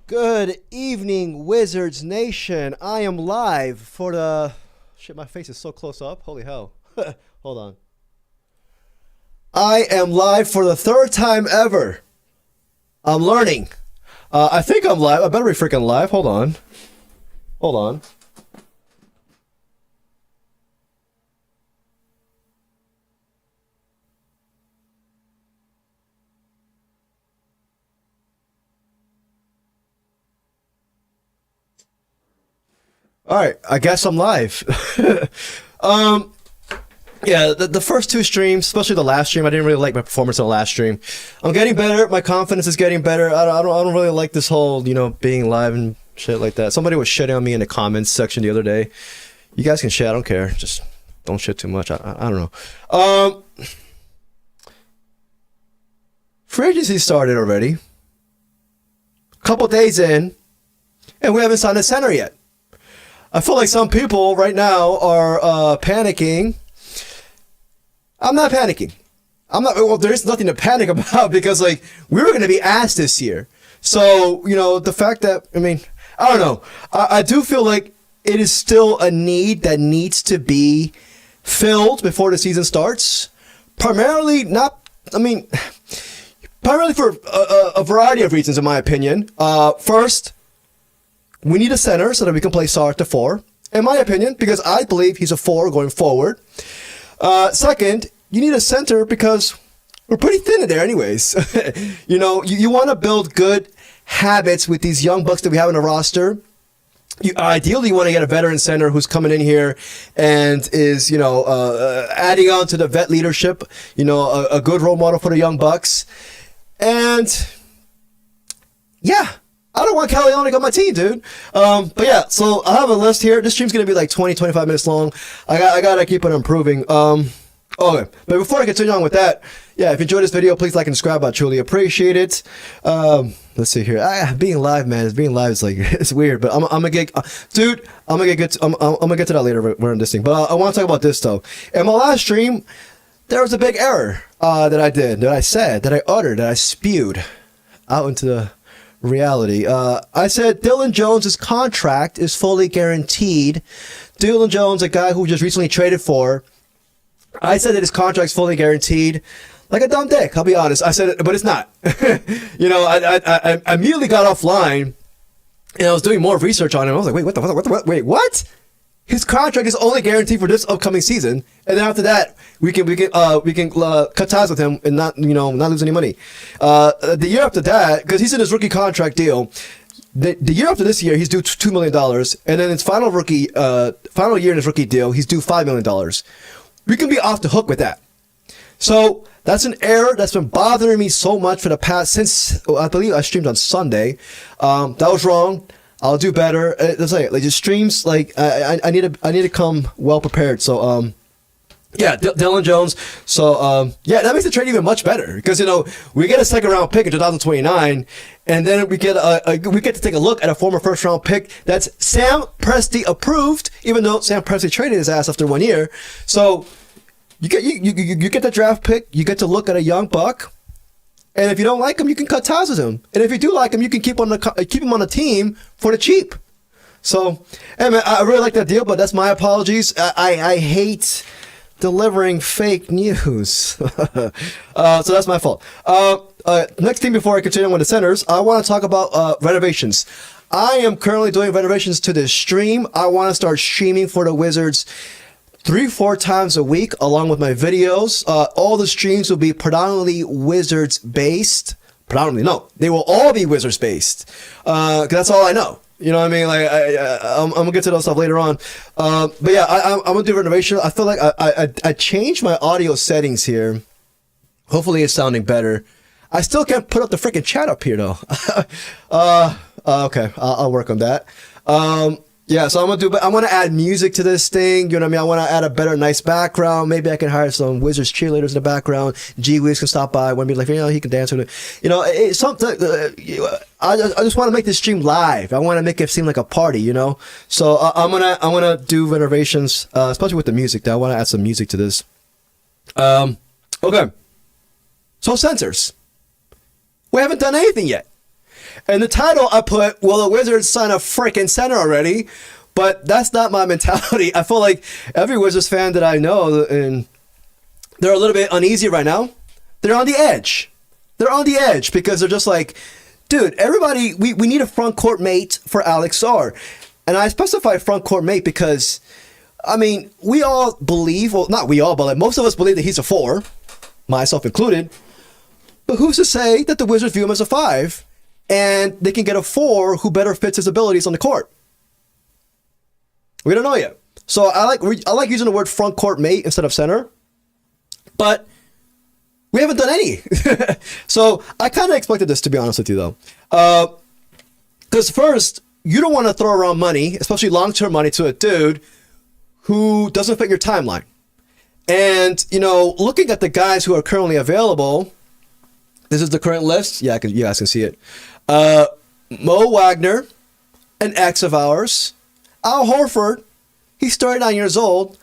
Good evening, Wizards Nation. I am live for the... Shit, my face is so close up. Holy hell. Hold on. I am live for the third time ever. I'm learning. I think I'm live. I better be freaking live. Hold on. Hold on. All right, I guess I'm live. Yeah, the first two streams, especially the last stream, I didn't really like my performance on the last stream. I'm getting better. My confidence is getting better. I don't really like this whole, being live and shit like that. Somebody was shitting on me in the comments section the other day. You guys can shit. I don't care. Just don't shit too much. I don't know. Free agency started already. A couple days in, and we haven't signed a center yet. I feel like some people right now are panicking. I'm not panicking. Well, there's nothing to panic about because, we were going to be asked this year. So, the fact that, I don't know. I do feel like it is still a need that needs to be filled before the season starts. Primarily for a variety of reasons, in my opinion. First, we need a center so that we can play Sarr at the 4, in my opinion, because I believe he's a 4 going forward. Second, you need a center because we're pretty thin in there anyways. You want to build good habits with these young bucks that we have in the roster. Ideally, you want to get a veteran center who's coming in here and is, adding on to the vet leadership, a good role model for the young bucks. And, yeah. I don't want Calionic on my team, dude. But yeah, so I have a list here. This stream's going to be like 20, 25 minutes long. I got to keep it improving. Okay. But before I continue on with that, yeah, if you enjoyed this video, please like and subscribe. I truly appreciate it. Let's see here. Being live, man. Being live is it's weird, but I'm going to get, dude, I'm going to get to that later when we're in this thing. But I want to talk about this though. In my last stream, there was a big error, that I did, that I said, that I uttered, that I spewed out into the reality. I said Dylan Jones' contract is fully guaranteed. Dylan Jones, a guy who just recently traded for, I said that his contract's fully guaranteed. Like a dumb dick, I'll be honest. I said it, but it's not. I immediately got offline and I was doing more research on him. I was like, wait, wait, what? His contract is only guaranteed for this upcoming season, and then after that, we can cut ties with him and not lose any money. The year after that, because he's in his rookie contract deal, the year after this year, he's due $2 million, and then his final year in his rookie deal, he's due $5 million. We can be off the hook with that. So that's an error that's been bothering me so much for the past since I believe I streamed on Sunday. That was wrong. I'll do better. Just streams. I need to come well prepared. So yeah, Dylan Jones. So yeah, that makes the trade even much better because we get a second round pick in 2029, and then we get to take a look at a former first round pick that's Sam Presti approved, even though Sam Presti traded his ass after 1 year. So you get the draft pick. You get to look at a young buck. And if you don't like him, you can cut ties with him. And if you do like him, you can keep him on the team for the cheap. So, hey man, I really like that deal, but that's my apologies. I hate delivering fake news. So that's my fault. Next thing before I continue with the centers, I want to talk about renovations. I am currently doing renovations to this stream. I want to start streaming for the Wizards 3-4 times a week along with my videos. All the streams will be predominantly Wizards based. They will all be Wizards based. Cause that's all I know. You know what I mean? I'm gonna get to that stuff later on. But yeah, I'm gonna do renovation. I feel like I changed my audio settings here. Hopefully it's sounding better. I still can't put up the freaking chat up here though. Okay, I'll work on that. Yeah, so I want to add music to this thing. You know what I mean? I want to add a better, nice background. Maybe I can hire some Wizards cheerleaders in the background. G Wiz can stop by. Want to be like, he can dance with it. It's something. I just want to make this stream live. I want to make it seem like a party. So I'm gonna do renovations, especially with the music. I want to add some music to this. Okay. So sensors. We haven't done anything yet. And the title I put, well, the Wizards signed a freaking center already. But that's not my mentality. I feel like every Wizards fan that I know, and they're a little bit uneasy right now. They're on the edge. They're on the edge because they're just like, dude, everybody, we need a front court mate for Alex Sarr. And I specify front court mate because, I mean, we all believe, well, not we all, but like most of us believe that he's a 4, myself included. But who's to say that the Wizards view him as a 5 and they can get a 4 who better fits his abilities on the court? We don't know yet. So I like using the word front court mate instead of center. But we haven't done any. So I kind of expected this, to be honest with you, though. Because first, you don't want to throw around money, especially long-term money, to a dude who doesn't fit your timeline. And, you know, looking at the guys who are currently available, this is the current list. Yeah, you guys can see it. Mo Wagner, an ex of ours. Al Horford, he's 39 years old,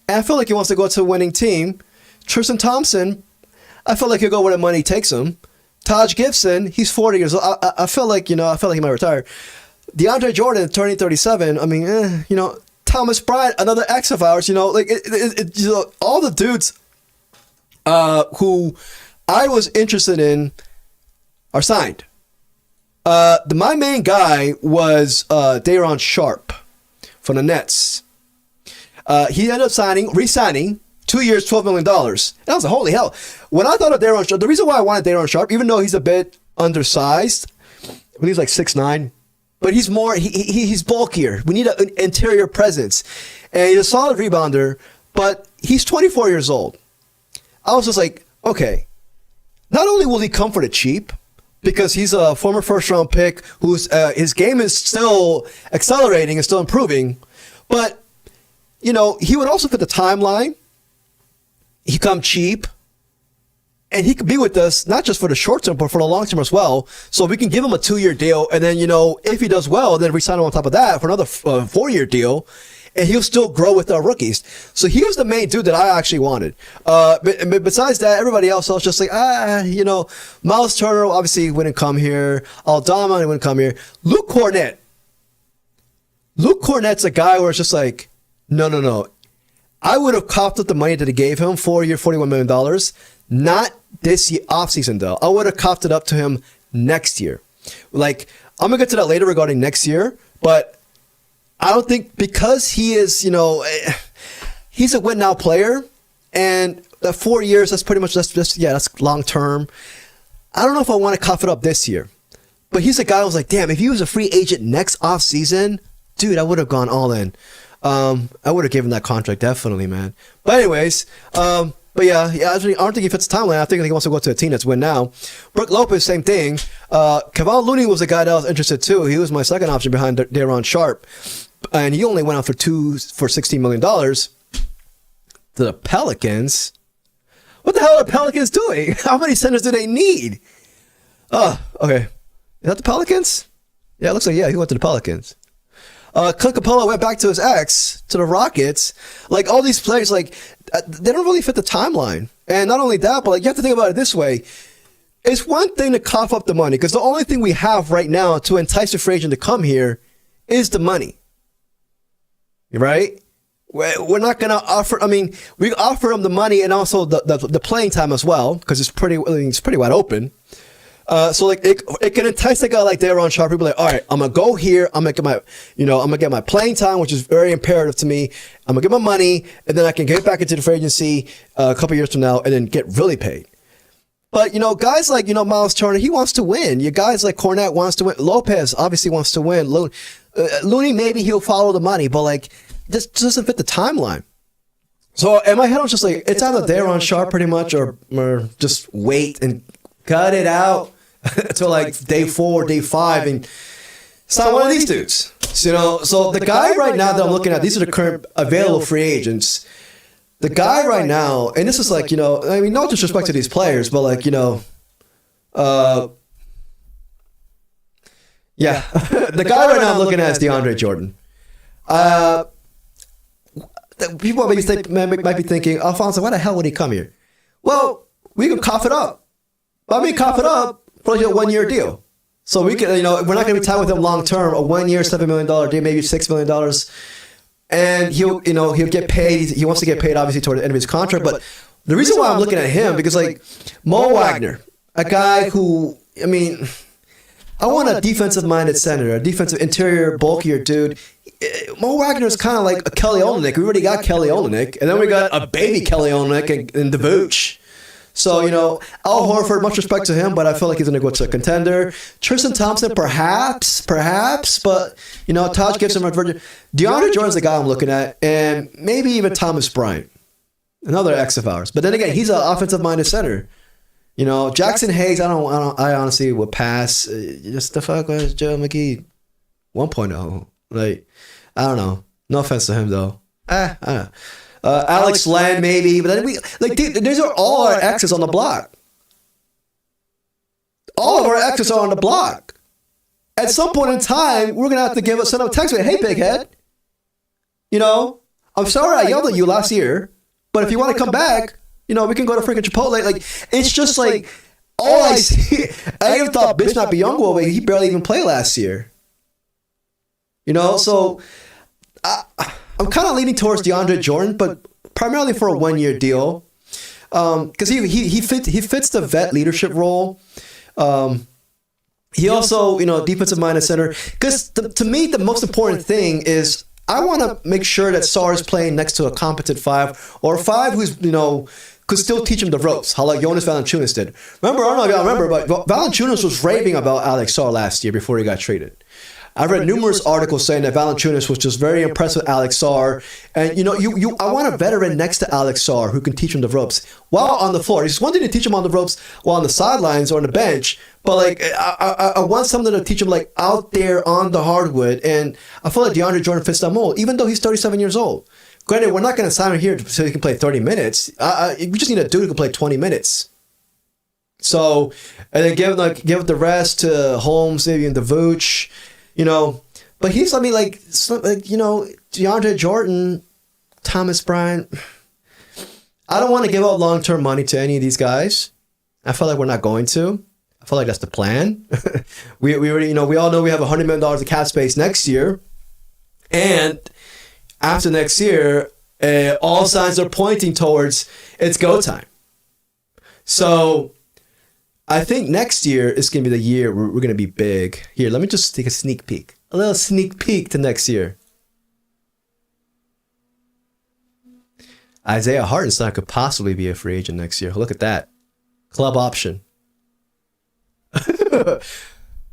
and I feel like he wants to go to a winning team. Tristan Thompson, I feel like he'll go where the money takes him. Taj Gibson, he's 40 years old. I feel like, you know, I feel like he might retire. DeAndre Jordan, turning 37. I mean, you know, Thomas Bryant, another ex of ours. You know, like you know, all the dudes who I was interested in are signed. My main guy was Day'Ron Sharpe from the Nets. He ended up re-signing 2 years, $12 million. And I was like, holy hell. When I thought of Day'Ron Sharpe, the reason why I wanted Day'Ron Sharpe, even though he's a bit undersized, he's like 6'9", but he's more, he's bulkier. We need an interior presence. And he's a solid rebounder, but he's 24 years old. I was just like, okay, not only will he come for the cheap, because he's a former first-round pick whose his game is still accelerating and still improving. But, you know, he would also fit the timeline. He come cheap. And he could be with us, not just for the short term, but for the long term as well. So we can give him a 2-year deal. And then, you know, if he does well, then we sign him on top of that for another 4-year deal. And he'll still grow with our rookies. So he was the main dude that I actually wanted. But besides that, everybody else, I was just like, you know, Miles Turner obviously wouldn't come here. Aldama wouldn't come here. Luke Cornett. Luke Cornett's a guy where it's just like, no. I would have copped up the money that they gave him, 4-year, $41 million. Not this year, offseason, though. I would have copped it up to him next year. Like, I'm going to get to that later regarding next year, but I don't think, because he is, you know, he's a win now player, and the 4 years, that's pretty much, that's long term. I don't know if I want to cough it up this year, but he's a guy who was like, damn, if he was a free agent next off season, dude, I would have gone all in. I would have given that contract, definitely, man. But anyways, but yeah, I don't think he fits the timeline. I think he wants to go to a team that's win now. Brook Lopez, same thing. Kevon Looney was a guy that I was interested too. He was my second option behind Day'Ron Sharpe. And he only went out for $16 million to the Pelicans. What the hell are the Pelicans doing? How many centers do they need? Oh, okay. Is that the Pelicans? Yeah, it looks like, yeah, he went to the Pelicans. Clint Capella went back to his ex, to the Rockets. Like, all these players, like, they don't really fit the timeline. And not only that, but like, you have to think about it this way. It's one thing to cough up the money, because the only thing we have right now to entice a free agent to come here is the money. Right? We're not going to offer, I mean, we offer them the money and also the playing time as well, because it's pretty wide open. So like it can entice a guy like Day'Ron Sharpe. People are like, all right, I'm gonna go here. I'm gonna get my playing time, which is very imperative to me. I'm gonna get my money, and then I can get back into the free agency a couple years from now, and then get really paid. But you know, guys like Miles Turner, he wants to win. You guys like Cornette wants to win. Lopez obviously wants to win. Looney, maybe he'll follow the money, but like this doesn't fit the timeline. So in my head, I was just like, it's either Day'Ron Sharpe pretty much, or just wait and cut it out until like day 4, day 5, and sign one of these dudes. So the guy right now that I'm looking at, these are the current available free agents. The guy right now, and this is like, I mean, no disrespect to these players, but like, yeah. The guy right now I'm looking at is DeAndre Jordan. People might be thinking, Alfonso, why the hell would he come here? Well, we can cough it up. I mean, cough it up for like a 1-year deal. So we can, we're not going to be tied with him long term. A 1 year, $7 million deal, maybe $6 million, and he'll get paid. He wants to get paid obviously toward the end of his contract. But the reason why I'm looking at him because like Mo Wagner, a guy who I want a defensive-minded center, a defensive interior, bulkier dude. Mo Wagner is kind of like a Kelly Olynyk. We already got Kelly Olynyk, and then we got a baby Kelly Olynyk in the Vooch. So, Al Horford, much respect to him, but I feel like he's going to go to a contender. Tristan Thompson, perhaps, but, Taj Gibson, DeAndre Jordan's the guy I'm looking at, and maybe even Thomas Bryant, another ex of ours. But then again, he's an offensive-minded center. Jackson Hayes, I honestly would pass. Just the fuck was Joe McGee 1.0. Like, I don't know. No offense to him, though. I don't know. Alex Len, maybe. But then these are all our exes on the block. All of our exes are on the block. At some point in time, we're going to have to send them a text with, hey, big head. I'm sorry I yelled at you last year, but if you want to come back, we can go to freaking Chipotle. Like, it's just like, all I see. I even thought Bismack Biyombo, but he barely even played last year. So I'm kind of leaning towards DeAndre Jordan, but primarily for a 1 year deal. Because he fits the vet leadership role. He also, defensive-minded center. Because to me, the most important thing is I want to make sure that Sarr is playing next to a competent 5 or a 5 who's, could still teach him the ropes, how like Jonas Valanciunas did. Remember, I don't know if y'all remember, but Valanciunas was raving about Alex Sarr last year before he got traded. I've read numerous articles saying that Valanciunas was just very impressed with Alex Sarr. And, I want a veteran next to Alex Sarr who can teach him the ropes while on the floor. It's one thing to teach him on the ropes while on the sidelines or on the bench, but, like, I want something to teach him, like, out there on the hardwood. And I feel like DeAndre Jordan fits that mold, even though he's 37 years old. Granted, we're not going to sign him here so he can play 30 minutes. We just need a dude who can play 20 minutes. So, and then give the rest to Holmes, maybe in the Vooch. But he's, DeAndre Jordan, Thomas Bryant. I don't want to give out long-term money to any of these guys. I feel like we're not going to. I feel like that's the plan. we already, we all know we have $100 million of cap space next year. And after next year, all signs are pointing towards it's go time. So I think next year is going to be the year we're going to be big. Here, let me just take a little sneak peek to next year. Isaiah Hartenstein could possibly be a free agent next year. Look at that. Club option.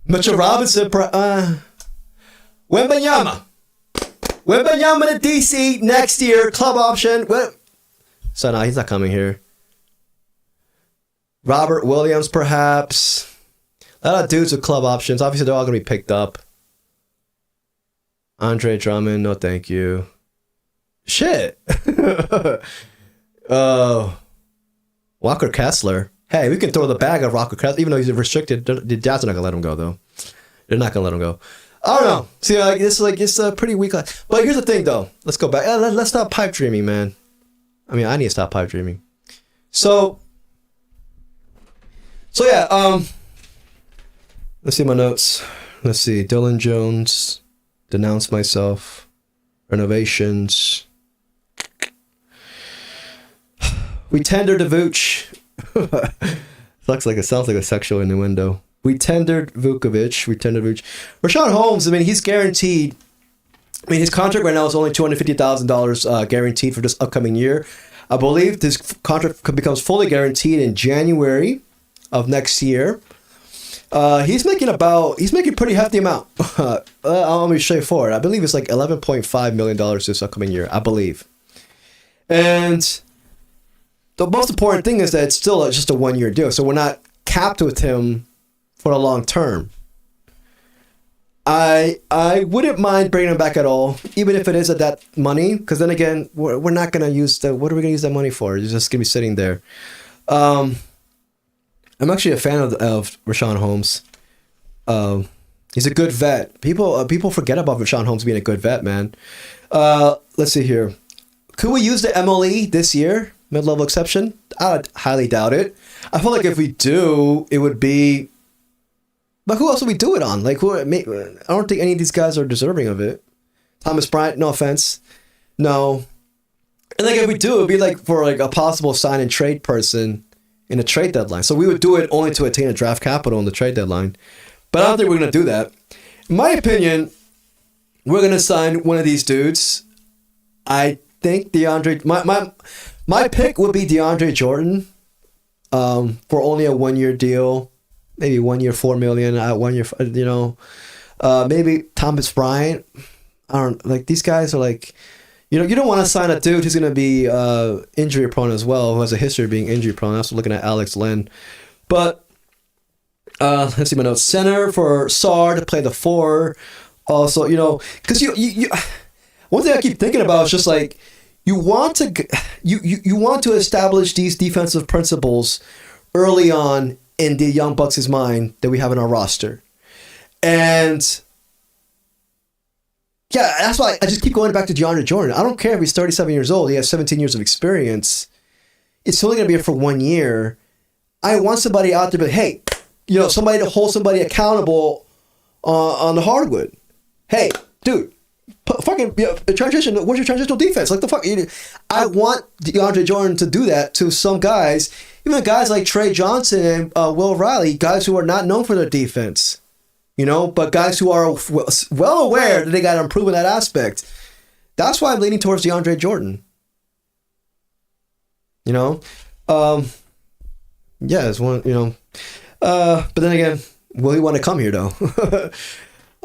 Mitchell Robinson. Wembanyama to DC next year. Club option. So no, he's not coming here. Robert Williams, perhaps. A lot of dudes with club options. Obviously, they're all going to be picked up. Andre Drummond, no thank you. Shit. Walker Kessler. Hey, we can throw the bag at Walker Kessler, even though he's restricted. The Jazz are not going to let him go, though. They're not going to let him go. I don't know. See, it's a pretty weak. But here's the thing, though. Let's go back. Let's stop pipe dreaming, man. I need to stop pipe dreaming. So yeah, let's see my notes. Let's see. Dylan Jones, denounce myself, renovations. We tendered a Vooch. Sounds like a sexual innuendo. We tendered Vukovic. Rashawn Holmes, he's guaranteed. His contract right now is only $250,000 guaranteed for this upcoming year. I believe this contract becomes fully guaranteed in January of next year. He's making a pretty hefty amount. Let me show you forward. I believe it's like $11.5 million this upcoming year, I believe. And the most important thing is that it's still just a 1 year deal. So we're not capped with him for a long term. I wouldn't mind bringing him back at all, even if it is at that money, because then again, we're not going to use what are we going to use that money for? It's just going to be sitting there. I'm actually a fan of Rashawn Holmes. He's a good vet. People forget about Rashawn Holmes being a good vet, man. Let's see here. Could we use the MLE this year? Mid-level exception? I would highly doubt it. I feel like if we do, it would be But who else would we do it on? Like, I don't think any of these guys are deserving of it. Thomas Bryant, no offense. No. And like if we do, it would be like for like a possible sign and trade person in a trade deadline. So we would do it only to attain a draft capital in the trade deadline. But I don't think we're going to do that. In my opinion, we're going to sign one of these dudes. I think DeAndre... My pick would be DeAndre Jordan for only a 1-year deal. Maybe 1 year, $4 million. 1 year, you know. Maybe Thomas Bryant. I don't... Like, these guys are like... You know, you don't want to sign a dude who's going to be injury prone as well, who has a history of being injury prone. I was looking at Alex Len. But, let's see my notes. Center for Sarr to play the 4. Also, you know, because you one thing I keep thinking about is just like, you want to establish these defensive principles early on in the Young Bucks' mind that we have in our roster. And... yeah, that's why I just keep going back to DeAndre Jordan. I don't care if he's 37 years old. He has 17 years of experience. It's only going to be here for 1 year. I want somebody out there, but hey, you know, somebody to hold somebody accountable on the hardwood. Hey, dude, fucking transition. What's your transitional defense? Like the fuck. I want DeAndre Jordan to do that to some guys, even guys like Trey Johnson and Will Riley, guys who are not known for their defense. You know, but guys who are well aware that they got to improve in that aspect. That's why I'm leaning towards DeAndre Jordan. You know? Yeah, it's one, you know. But then again, will he want to come here, though?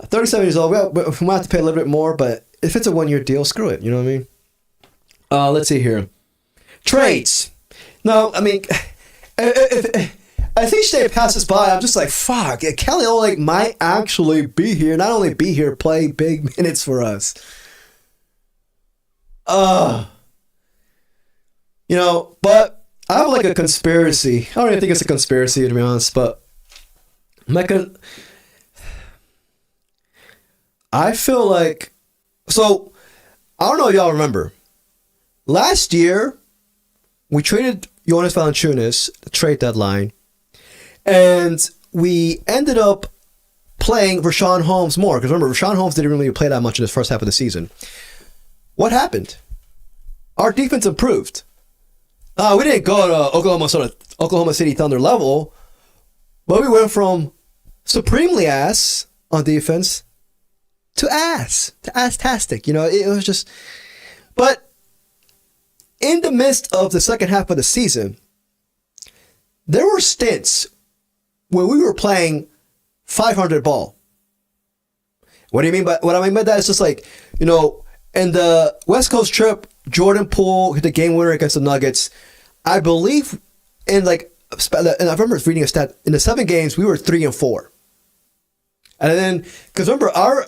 37 years old, we might have to pay a little bit more, but if it's a 1 year deal, screw it. You know what I mean? Let's see here. Trades. No, I mean... As each day passes by, I'm just like, fuck, Kelly Olynyk might actually be here. Not only be here, play big minutes for us. You know, but I have like a conspiracy. I don't even think it's a conspiracy, to be honest, but I feel like, so, I don't know if y'all remember. Last year, we traded Jonas Valanciunas, the trade deadline, and we ended up playing Richaun Holmes more. Because remember, Richaun Holmes didn't really play that much in the first half of the season. What happened? Our defense improved. We didn't go to Oklahoma City Thunder level, but we went from supremely ass on defense to ass-tastic. You know, it was just... But in the midst of the second half of the season, there were stints when we were playing 500 ball. What do you mean by what I mean by that? It's just like, you know, in the West Coast trip, Jordan Poole hit the game winner against the Nuggets. I believe and I remember reading a stat in the 7 games we were 3-4. And then, because remember, our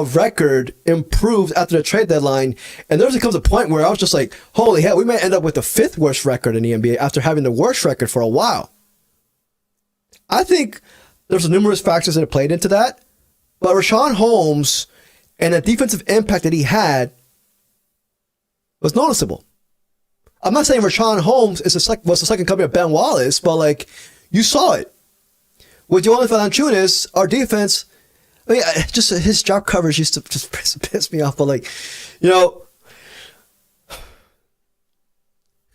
record improved after the trade deadline, and there comes a point where I was just like, holy hell, we might end up with the 5th worst record in the NBA after having the worst record for a while. I think there's numerous factors that have played into that, but Richaun Holmes and the defensive impact that he had was noticeable. I'm not saying Richaun Holmes was the second coming of Ben Wallace, but like, you saw it. With Jonas Valanciunas, our defense, I mean, just his job coverage used to just piss me off. But like, you know,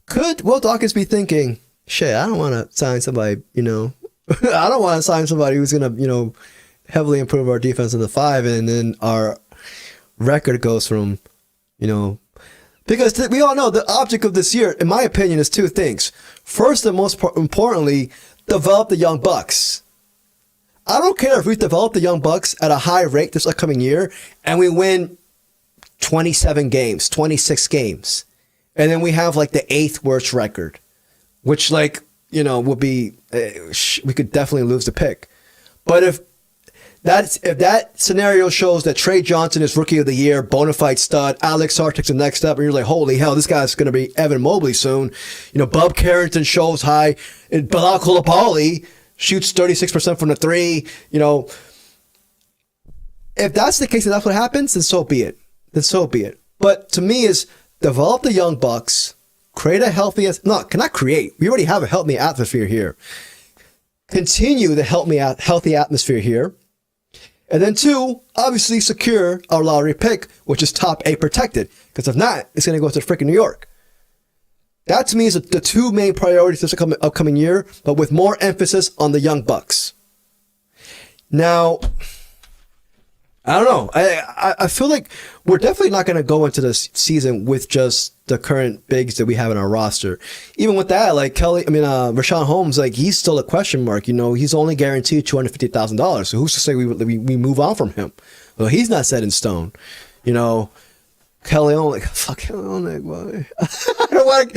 could Will Dawkins be thinking, shit, I don't want to sign somebody, you know, I don't want to sign somebody who's going to, you know, heavily improve our defense in the 5, and then our record goes from, you know, because we all know the object of this year, in my opinion, is 2 things. First and most importantly, develop the young Bucks. I don't care if we develop the young Bucks at a high rate this upcoming year and we win 27 games, 26 games. And then we have like the 8th worst record, which like, you know, would be, we could definitely lose the pick. But if that scenario shows that Trey Johnson is Rookie of the Year, bona fide stud, Alex Sarr takes the next step, and you're like, holy hell, this guy's going to be Evan Mobley soon. You know, Bub Carrington shows high, and Bilal Coulibaly shoots 36% from the 3. You know, if that's the case and that's what happens, then so be it. But to me, is develop the young Bucks, create a healthy, cannot create. We already have a healthy atmosphere here. continue the healthy atmosphere here. And then 2, obviously secure our lottery pick, which is top 8 protected. Because if not, it's going to go to freaking New York. That to me is the 2 main priorities this upcoming year, but with more emphasis on the young bucks. Now, I don't know. I feel like we're definitely not going to go into this season with just the current bigs that we have in our roster. Even with that, like Rashawn Holmes, like he's still a question mark. You know, he's only guaranteed $250,000. So who's to say we move on from him? Well, he's not set in stone. You know, Kelly Olynyk, fuck Kelly Olynyk, boy. I don't want.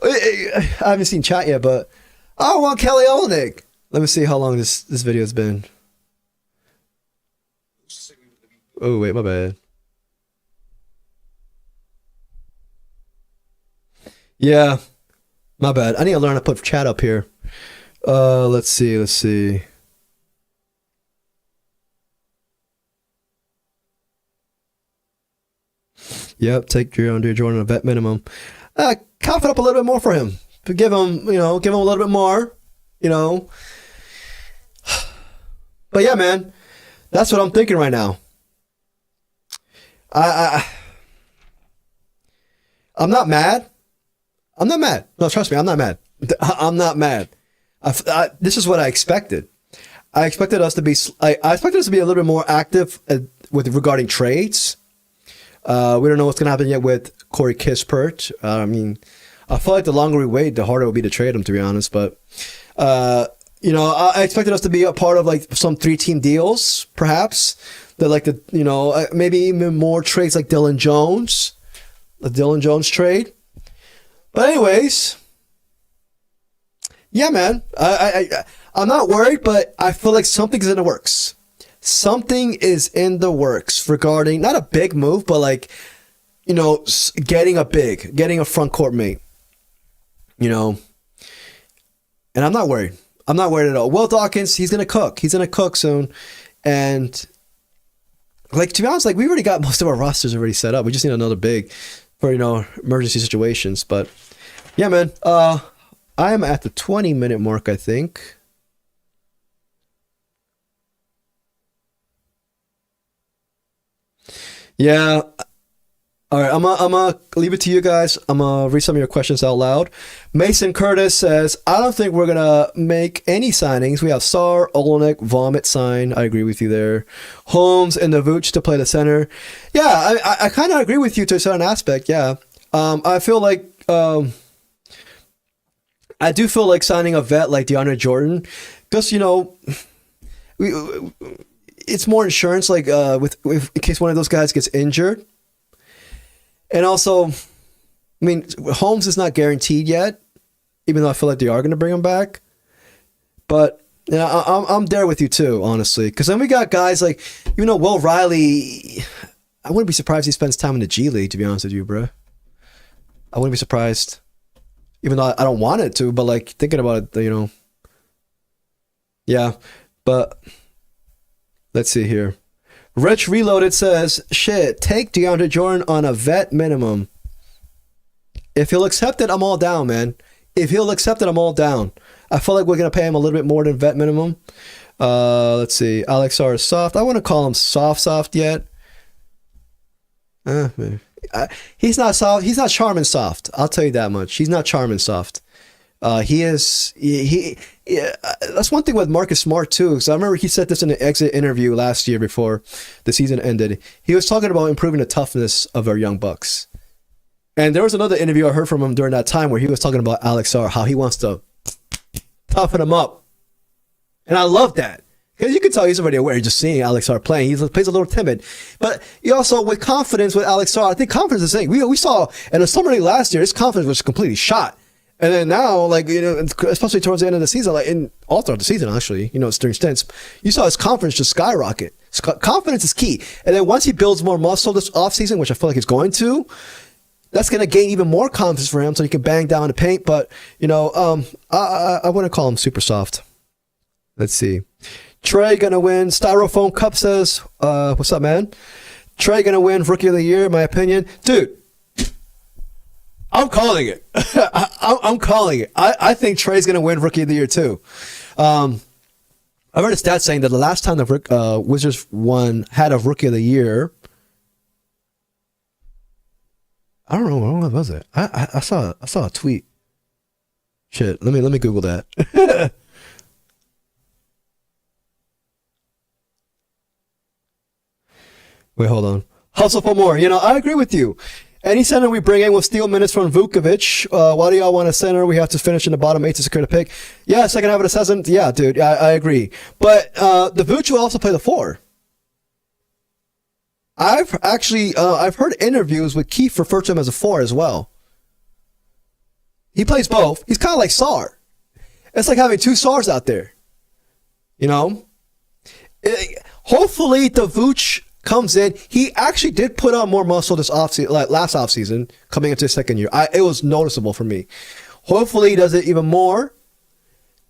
I haven't seen chat yet, but I want Kelly Olynyk. Let me see how long this video has been. Oh, wait, my bad. Yeah, my bad. I need to learn to put chat up here. Let's see. Yep, take DeAndre Jordan a vet minimum. Cough it up a little bit more for him. Give him a little bit more, you know. But yeah, man, that's what I'm thinking right now. I'm not mad. No, trust me, I'm not mad. I'm not mad. This is what I expected. I expected us to be a little bit more active regarding trades. We don't know what's going to happen yet with Corey Kispert. I mean, I feel like the longer we wait, the harder it will be to trade him, to be honest. But, I expected us to be a part of like some 3-team deals, perhaps. That like maybe even more trades like Dylan Jones. The Dylan Jones trade. But anyways, yeah, man. I'm not worried, but I feel like something's in the works. Something is in the works regarding not a big move, but like, getting a front court mate. And I'm not worried. I'm not worried at all. Will Dawkins, he's gonna cook. He's gonna cook soon, and like to be honest, like we already got most of our rosters already set up. We just need another big for emergency situations. But yeah, man. I am at the 20-minute mark, I think. Yeah. All right, I'm gonna leave it to you guys. I'm gonna read some of your questions out loud. Mason Curtis says, I don't think we're gonna make any signings. We have Sarr, Olynyk, Vomit sign. I agree with you there. Holmes and Navuch to play the center. Yeah, I kind of agree with you to a certain aspect. Yeah, I feel like I do feel like signing a vet like DeAndre Jordan, because it's more insurance. Like in case one of those guys gets injured. And also, I mean, Holmes is not guaranteed yet, even though I feel like they are going to bring him back. But I'm there with you too, honestly. Because then we got guys like, Will Riley. I wouldn't be surprised if he spends time in the G League, to be honest with you, bro. I wouldn't be surprised. Even though I don't want it to, but like thinking about it, Yeah, but let's see here. Rich Reloaded says, shit, take DeAndre Jordan on a vet minimum. If he'll accept it, I'm all down, man. If he'll accept it, I'm all down. I feel like we're going to pay him a little bit more than vet minimum. Let's see. Alex R is soft. I wouldn't call him soft yet. He's not soft. He's not charming soft. I'll tell you that much. He's not charming soft. He is. That's one thing with Marcus Smart too, because I remember he said this in an exit interview last year before the season ended. He was talking about improving the toughness of our young bucks. And there was another interview I heard from him during that time where he was talking about Alex R, how he wants to toughen him up. And I love that. Because you can tell he's already aware, just seeing Alex R playing. He plays a little timid. But he also, with confidence with Alex R, I think confidence is the thing. We saw in the summer league last year, his confidence was completely shot. And then now, especially towards the end of the season, all throughout the season, actually, during stints, you saw his confidence just skyrocket. Confidence is key. And then once he builds more muscle this offseason, which I feel like he's going to, that's going to gain even more confidence for him so he can bang down the paint. But, I wouldn't call him super soft. Let's see. Trey going to win. Styrofoam Cup says, what's up, man? Trey going to win Rookie of the Year, in my opinion. Dude. I'm calling it. I'm calling it. I think Trey's going to win Rookie of the Year too. I read a stat saying that the last time the Wizards had a Rookie of the Year, I don't know what was it. I saw a tweet. Shit, let me Google that. Wait, hold on. Hustle for more. I agree with you. Any center we bring in will steal minutes from Vukovic. Why do y'all want a center? We have to finish in the bottom 8 to secure the pick. Yeah, second half of the season. Yeah, dude, I agree. But the Vuce will also play the 4. I've heard interviews with Keith refer to him as a 4 as well. He plays both. He's kind of like Sar. It's like having 2 Sars out there. Hopefully the Vuce comes in. He actually did put on more muscle this offseason, like last offseason, coming into his second year. It was noticeable for me. Hopefully he does it even more.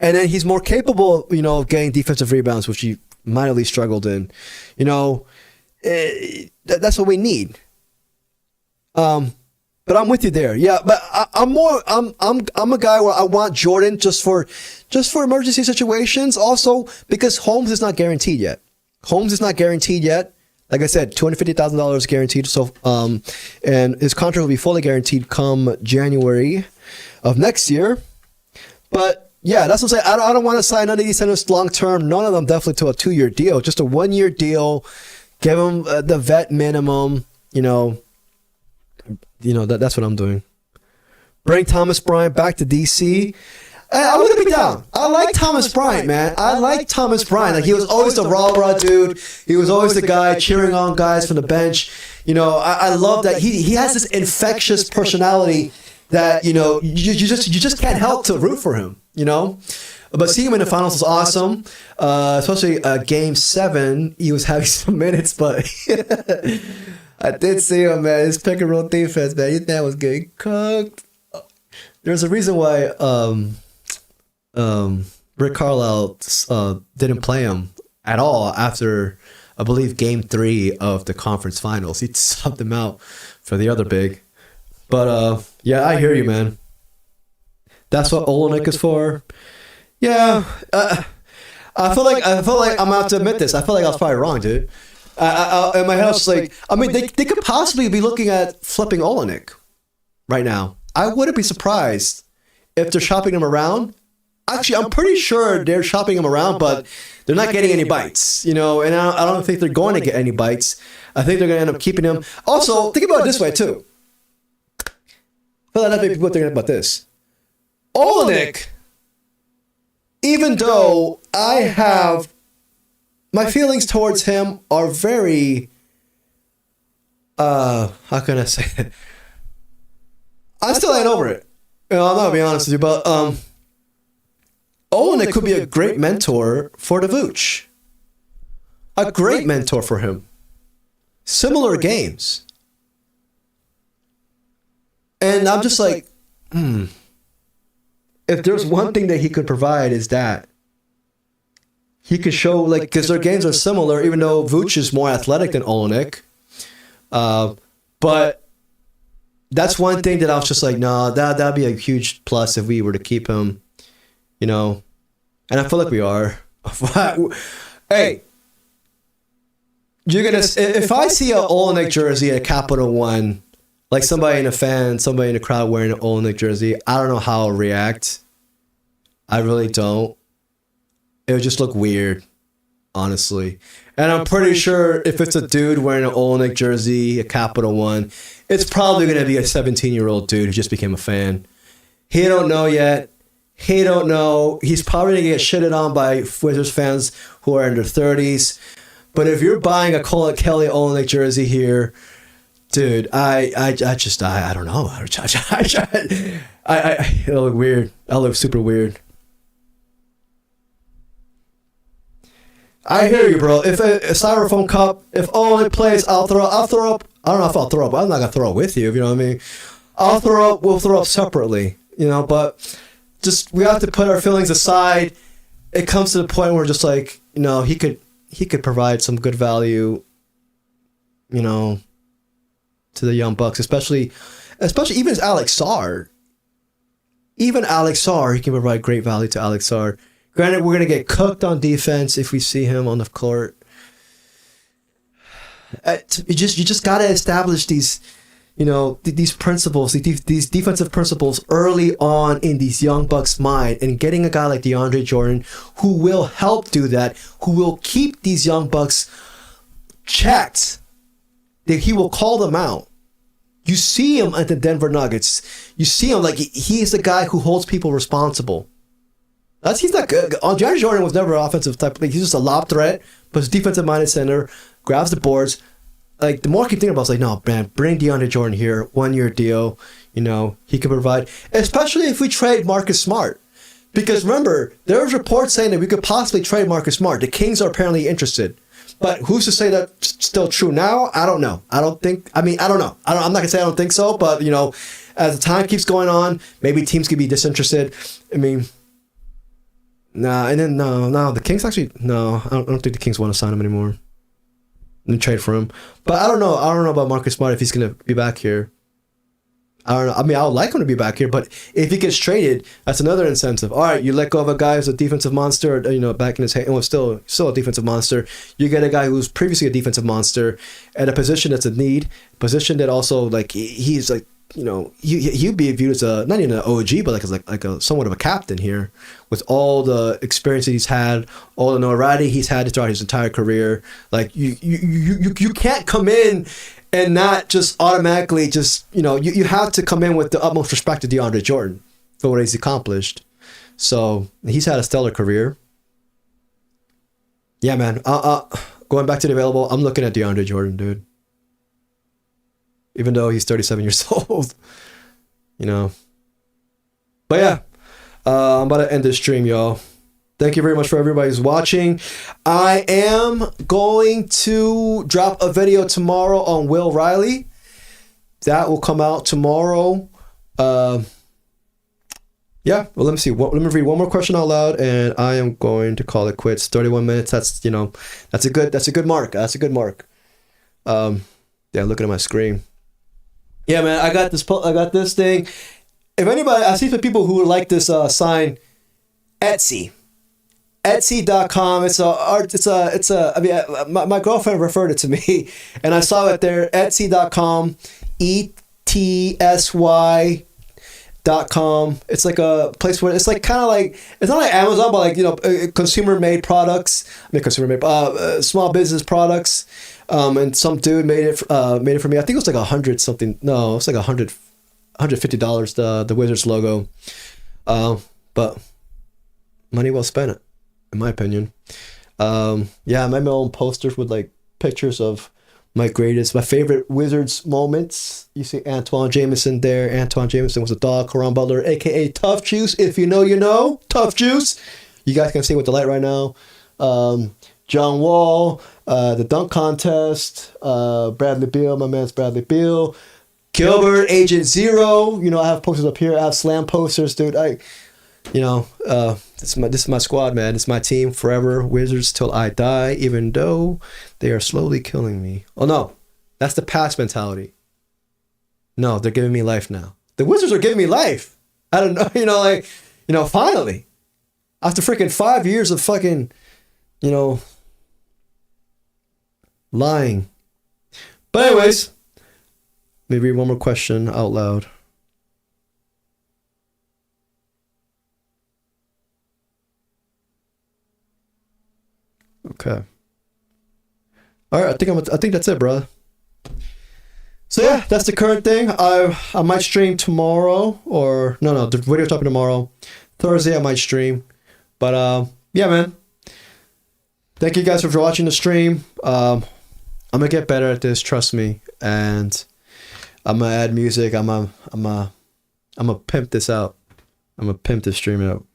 And then he's more capable, of getting defensive rebounds, which he minorly struggled in. That's what we need. But I'm with you there. Yeah, but I'm a guy where I want Jordan just for emergency situations. Also because Holmes is not guaranteed yet. Like I said, $250,000 guaranteed. So, and his contract will be fully guaranteed come January of next year. But yeah, that's what I'm saying. I don't want to sign none of these centers long term. None of them definitely to a 2-year deal. Just a 1-year deal. Give them the vet minimum. That's what I'm doing. Bring Thomas Bryant back to DC. I'm going to be down. I like Thomas Bryant, man. I like Thomas Bryant. Like, he was always the rah-rah dude. He was always the guy cheering on guys from the bench. I love that. He has this infectious personality that, you just can't help to root for him, But seeing him in the finals was awesome. Especially Game 7. He was having some minutes, but I did see him, man. His pick and roll defense, man. His man was getting cooked. There's a reason why Rick Carlisle didn't play him at all after, I believe, Game 3 of the conference finals. He subbed him out for the other big. But yeah, I hear you, man. That's what Olenek is for. Yeah, I feel like I'm gonna have to admit this. I feel like I was probably wrong, dude. In my head, I was like, they could possibly be looking at flipping Olenek right now. I wouldn't be surprised if they're shopping him around. Actually, I'm pretty sure they're shopping him around, but they're not getting any bites, and I don't think they're going to get any bites. I think they're going to end up keeping him. Also, think about it this way, too. I feel like not many people are thinking about this. Olenek, even though I have, my feelings towards him are very, how can I say it? I still ain't over it. I'm not going to be honest with you, but, Olenek could be a great mentor for the Vooch. A great mentor for him. Similar games. And I'm just like, if there's one thing that he could provide is that he could show, like, because their games are similar, even though Vooch is more athletic than Olenek. But that's one thing that I was just like, no, that'd be a huge plus if we were to keep him, and I feel like we are. Hey, if I see an Olenek jersey at Capital One, like somebody in the crowd wearing an Olenek jersey, I don't know how I'll react. I really don't. It would just look weird, honestly. And I'm pretty sure if it's a dude wearing an Olenek jersey at Capital One, it's probably going to be a 17-year-old dude who just became a fan. He don't know yet. He don't know. He's probably going to get shitted on by Wizards fans who are in their 30s. But if you're buying a Kelly Olenek jersey here, dude, I don't know. It'll look weird. I'll look super weird. I hear you, bro. If a styrofoam cup, if Olenek plays, I'll throw up. I don't know if I'll throw up. I'm not gonna throw up with you. If you know what I mean. I'll throw up. We'll throw up separately. But just we have to put our feelings aside. It comes to the point where just like he could provide some good value. To the young bucks, especially even as Alex Sarr. Even Alex Sarr, he can provide great value to Alex Sarr. Granted, we're gonna get cooked on defense if we see him on the court. You just gotta establish these, these principles, these defensive principles early on in these young Bucks' mind, and getting a guy like DeAndre Jordan who will help do that, who will keep these young Bucks checked, that he will call them out. You see him at the Denver Nuggets. You see him like he's the guy who holds people responsible. He's not good. DeAndre Jordan was never an offensive type. He's just a lob threat, but he's defensive minded center, grabs the boards. Like, the more I keep thinking about it, it's like, no, man, bring DeAndre Jordan here, 1 year deal. He can provide, especially if we trade Marcus Smart. Because remember, there was reports saying that we could possibly trade Marcus Smart. The Kings are apparently interested. But who's to say that's still true now? I don't know. I don't know. I'm not going to say I don't think so, but, as the time keeps going on, maybe teams could be disinterested. Nah, and then, no, the Kings actually, no, I don't think the Kings want to sign him anymore. And trade for him. But I don't know about Marcus Smart if he's going to be back here. I don't know. I would like him to be back here, but if he gets traded, that's another incentive. All right, you let go of a guy who's a defensive monster, back in his head, and was still a defensive monster. You get a guy who's previously a defensive monster at a position that's a need, position that also, like, he's like, he'd be viewed as not even an OG, but like a somewhat of a captain here, with all the experience that he's had, all the notoriety he's had throughout his entire career. Like, you can't come in and not just automatically you have to come in with the utmost respect to DeAndre Jordan for what he's accomplished. So he's had a stellar career. Yeah, man. Going back to the available, I'm looking at DeAndre Jordan, dude. Even though he's 37 years old, But yeah, I'm about to end this stream, y'all. Thank you very much for everybody who's watching. I am going to drop a video tomorrow on Will Riley. That will come out tomorrow. Yeah, well, let me see. Let me read one more question out loud, and I am going to call it quits. 31 minutes. That's that's a good mark. That's a good mark. Yeah, looking at my screen. Yeah, man, I got this thing. If anybody, I see some people who would like this sign, Etsy. Etsy.com. My girlfriend referred it to me, and I saw it there. Etsy.com. ETSY.com. It's like a place where it's like kind of like, it's not like Amazon, but like, consumer made products. Small business products. And some dude made it for me. I think it was like $100 $150, the Wizards logo. But money well spent, in my opinion. Yeah, I made my own posters with like pictures of my favorite Wizards moments. You see Antoine Jameson there. Antoine Jameson was a dog. Caron Butler, aka Tough Juice. If you know, you know. Tough Juice. You guys can see with the light right now. John Wall, the dunk contest, Bradley Beal, my man's Bradley Beal, Gilbert, Agent Zero. I have posters up here. I have slam posters, dude. This is my squad, man. It's my team forever. Wizards till I die, even though they are slowly killing me. Oh no, that's the past mentality. No, they're giving me life now. The Wizards are giving me life. I don't know, finally, after freaking 5 years of fucking, lying. But anyways, let me read one more question out loud. Okay. All right, I think that's it, bro. So yeah, that's the current thing. I might stream tomorrow, or no, the video topic tomorrow. Thursday I might stream. But yeah, man. Thank you guys for watching the stream. I'm gonna get better at this, trust me, and I'm gonna add music. I'm gonna pimp this out. I'm gonna pimp this stream out.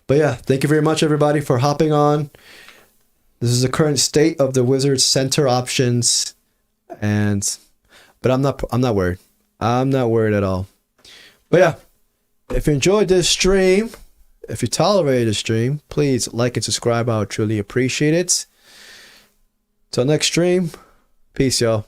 But yeah, thank you very much, everybody, for hopping on. This is the current state of the Wizards center options, but I'm not worried. I'm not worried at all. But yeah, if you enjoyed this stream, if you tolerated the stream, please like and subscribe. I would truly appreciate it. Till next stream, peace, y'all.